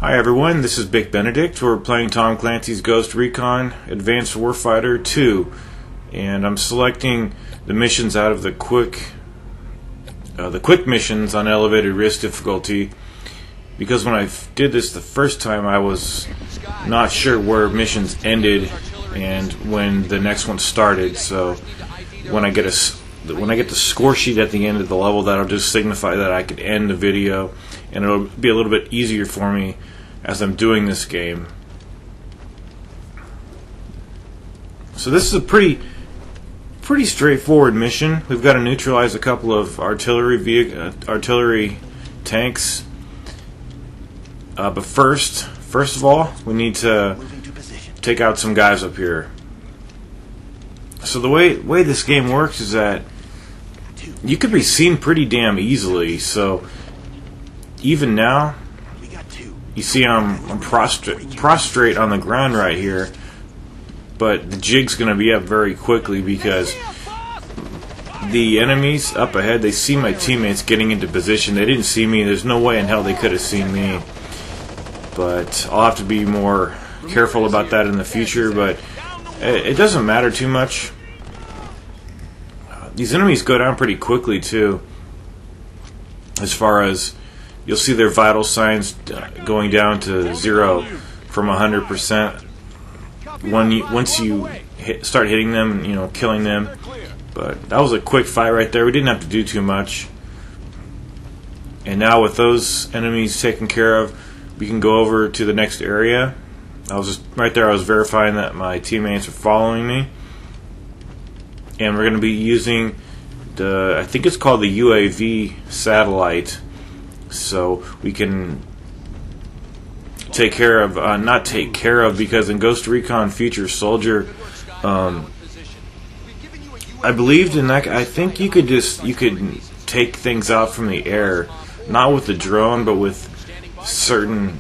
Hi everyone, this is Bick Benedict. We're playing Tom Clancy's Ghost Recon Advanced Warfighter 2, and I'm selecting the missions out of the quick missions on elevated risk difficulty, because when I did this the first time I was not sure where missions ended and when the next one started. So when I get the score sheet at the end of the level, that'll just signify that I could end the video, and it'll be a little bit easier for me as I'm doing this game. So this is a pretty straightforward mission. We've got to neutralize a couple of artillery tanks. But first of all, we need to take out some guys up here. So the way this game works is that you could be seen pretty damn easily. So even now, you see I'm prostrate on the ground right here, but the jig's going to be up very quickly because the enemies up ahead, they see my teammates getting into position. They didn't see me. There's no way in hell they could have seen me. But I'll have to be more careful about that in the future, but it doesn't matter too much. These enemies go down pretty quickly too, as far as you'll see their vital signs going down to 0 from 100% once you start hitting them, killing them. But that was a quick fight right there. We didn't have to do too much. And now with those enemies taken care of, we can go over to the next area. I was just right there. I was verifying that my teammates are following me, and we're going to be using I think it's called the UAV satellite. So we can take care of, not take care of, because in Ghost Recon Future Soldier, I believed in that. I think you could take things out from the air, not with the drone, but with certain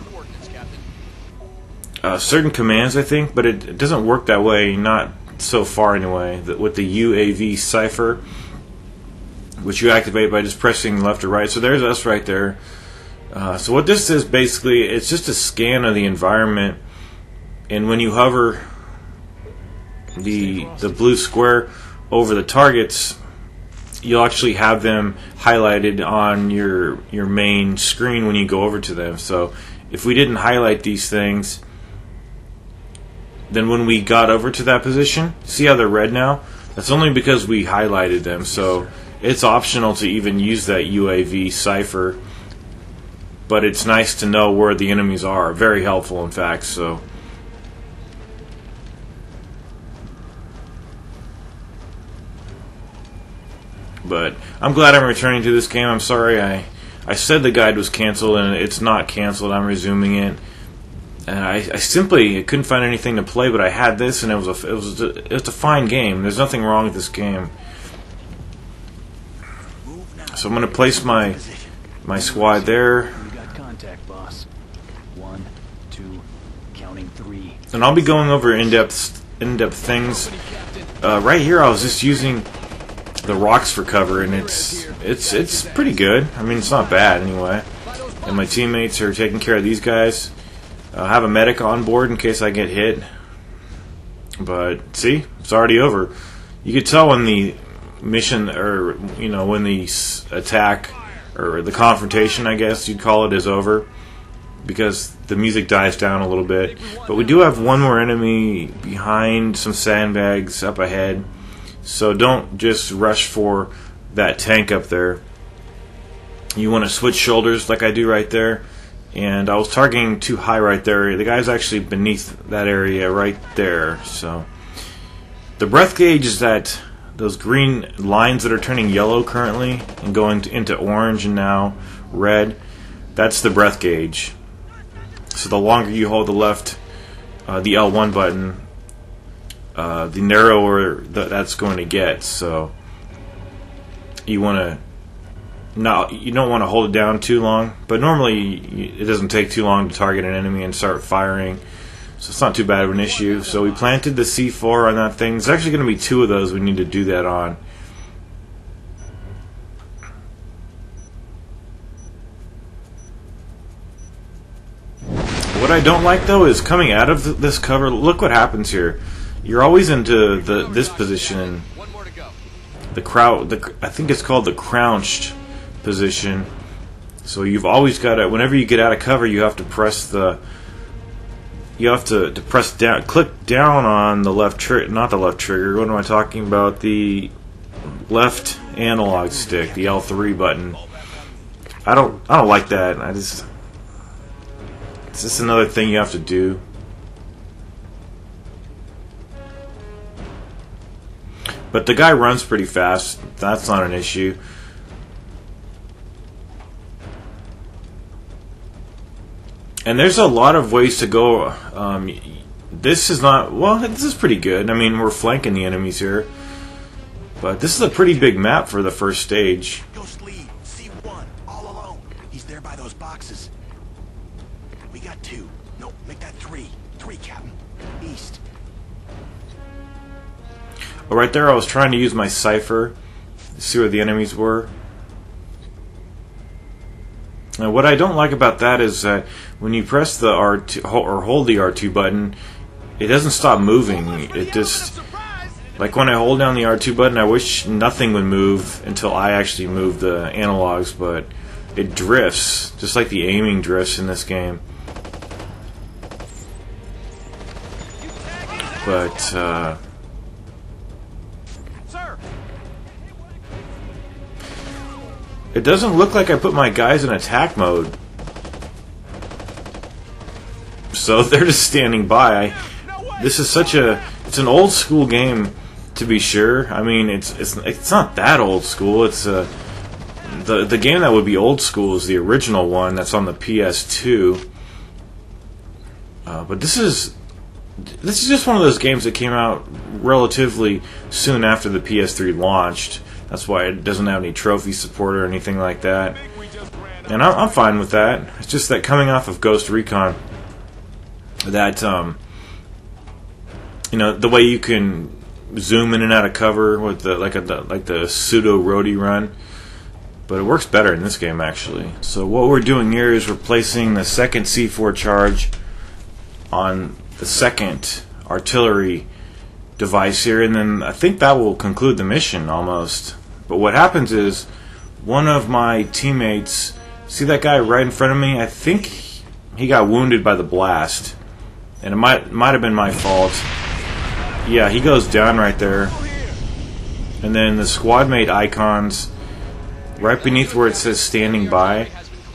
commands, I think. But it doesn't work that way, not so far anyway. With the UAV cipher, which you activate by just pressing left or right. So there's us right there. So what this is basically, it's just a scan of the environment, and when you hover the blue square over the targets, you'll actually have them highlighted on your main screen when you go over to them. So if we didn't highlight these things, then when we got over to that position, see how they're red now? That's only because we highlighted them. So it's optional to even use that UAV cipher, but it's nice to know where the enemies are. Very helpful, in fact. So but I'm glad I'm returning to this game. I'm sorry I said the guide was canceled, and it's not canceled. I'm resuming it, and I simply couldn't find anything to play. But I had this, and it was a fine game. There's nothing wrong with this game. So I'm going to place my squad there. You got contact, boss. 1, 2, counting 3. And I'll be going over in-depth things. Right here, I was just using the rocks for cover, and it's pretty good. I mean, it's not bad anyway. And my teammates are taking care of these guys. I have a medic on board in case I get hit. But see, it's already over. You could tell when the mission, or when the attack or the confrontation, I guess you'd call it, is over, because the music dies down a little bit. But we do have one more enemy behind some sandbags up ahead, so don't just rush for that tank up there. You want to switch shoulders like I do right there, and I was targeting too high right there. The guy's actually beneath that area right there. So the breath gauge is that those green lines that are turning yellow currently and going into orange and now red. That's the breath gauge. So the longer you hold the left, the L1 button, the narrower that's going to get. So you don't want to hold it down too long, but normally it doesn't take too long to target an enemy and start firing. So it's not too bad of an issue. So we planted the C4 on that thing. There's actually going to be 2 of those we need to do that on. What I don't like though is coming out of this cover. Look what happens here. You're always into this position, I think it's called the crouched position. So you've always got to, whenever you get out of cover, you have to press press down, click down on the left trigger, not the left trigger. What am I talking about? The left analog stick, the L3 button. I don't like that. It's just another thing you have to do. But the guy runs pretty fast. That's not an issue. And there's a lot of ways to go. This is not... Well, this is pretty good. I mean, we're flanking the enemies here. But this is a pretty big map for the first stage. Ghost lead, C1, all alone. He's there by those boxes. We got 2. No, make that 3. 3, Captain. East. Oh, right there I was trying to use my cipher to see where the enemies were. Now, what I don't like about that is that when you press the R2 or hold the R2 button, it doesn't stop moving. It just, like when I hold down the R2 button, I wish nothing would move until I actually move the analogs, but it drifts, just like the aiming drifts in this game. But it doesn't look like I put my guys in attack mode. So they're just standing by. This is it's an old school game, to be sure. I mean, it's not that old school. It's the game that would be old school is the original one that's on the PS2. But this is just one of those games that came out relatively soon after the PS3 launched. That's why it doesn't have any trophy support or anything like that. And I'm fine with that. It's just that coming off of Ghost Recon, that you know, the way you can zoom in and out of cover with the pseudo roadie run, but it works better in this game actually. So what we're doing here is we're placing the second C4 charge on the second artillery device here, and then I think that will conclude the mission almost. But what happens is one of my teammates, see that guy right in front of me? I think he got wounded by the blast, and it might have been my fault. Yeah, he goes down right there, and then the squad mate icons right beneath where it says standing by,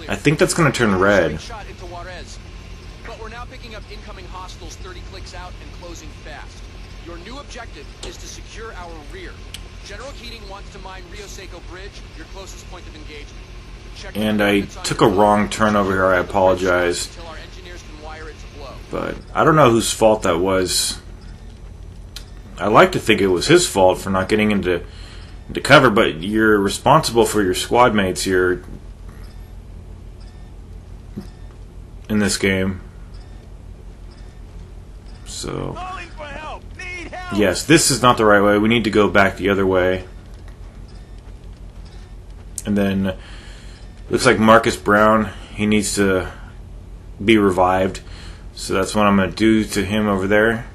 I think that's going to turn red. But we're now picking up incoming hostiles 30 clicks out and closing fast. Your new objective is to secure our rear. General Keating wants to mine Rio Seco Bridge, your closest point of engagement. And I took a wrong turn over here, I apologize. But I don't know whose fault that was. I like to think it was his fault for not getting into cover, but you're responsible for your squad mates here in this game. So yes, this is not the right way. We need to go back the other way. And then looks like Marcus Brown, he needs to be revived. So that's what I'm going to do to him over there.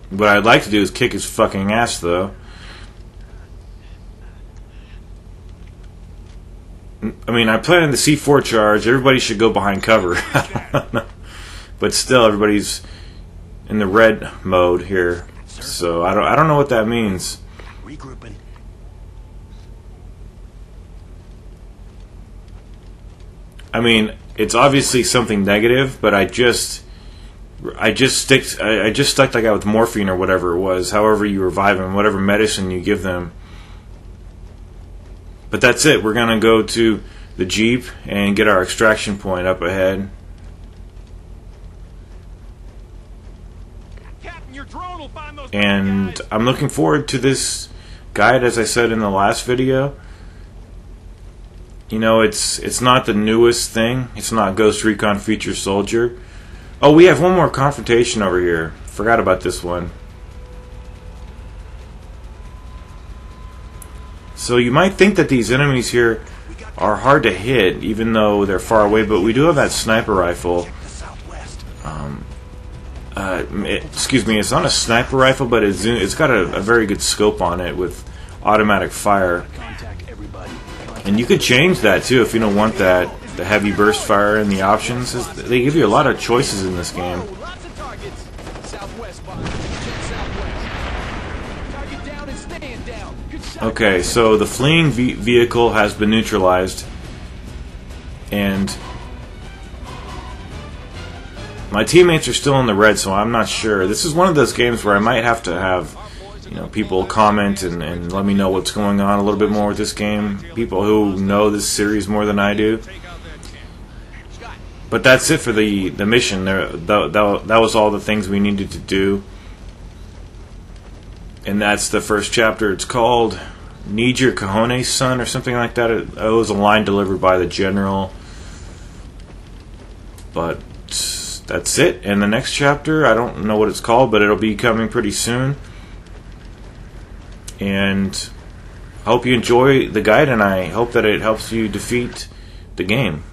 What I'd like to do is kick his fucking ass though. I mean, I planted the C4 charge. Everybody should go behind cover. But still, everybody's in the red mode here. So I don't know what that means. Regrouping. I mean, it's obviously something negative, but I just stuck that guy with morphine or whatever it was. However you revive him, whatever medicine you give them. But that's it. We're gonna go to the Jeep and get our extraction point up ahead. And I'm looking forward to this guide, as I said in the last video. You know, it's not the newest thing. It's not Ghost Recon Future Soldier. Oh, we have one more confrontation over here. Forgot about this one. So you might think that these enemies here are hard to hit, even though they're far away, but we do have that sniper rifle. excuse me, it's not a sniper rifle, but it's got a very good scope on it with automatic fire. Contact everybody. And you could change that too if you don't want that, the heavy burst fire in the options. They give you a lot of choices in this game. Lots of targets. Southwest box. Check southwest. Target down and staying down. Good shot. Okay, so the fleeing vehicle has been neutralized, and my teammates are still in the red, so I'm not sure. This is one of those games where I might have to have, people comment and let me know what's going on a little bit more with this game. People who know this series more than I do. But that's it for the mission. That was all the things we needed to do. And that's the first chapter. It's called Need Your Cojones, Son, or something like that. It was a line delivered by the general. But that's it. And the next chapter, I don't know what it's called, but it'll be coming pretty soon. And I hope you enjoy the guide, and I hope that it helps you defeat the game.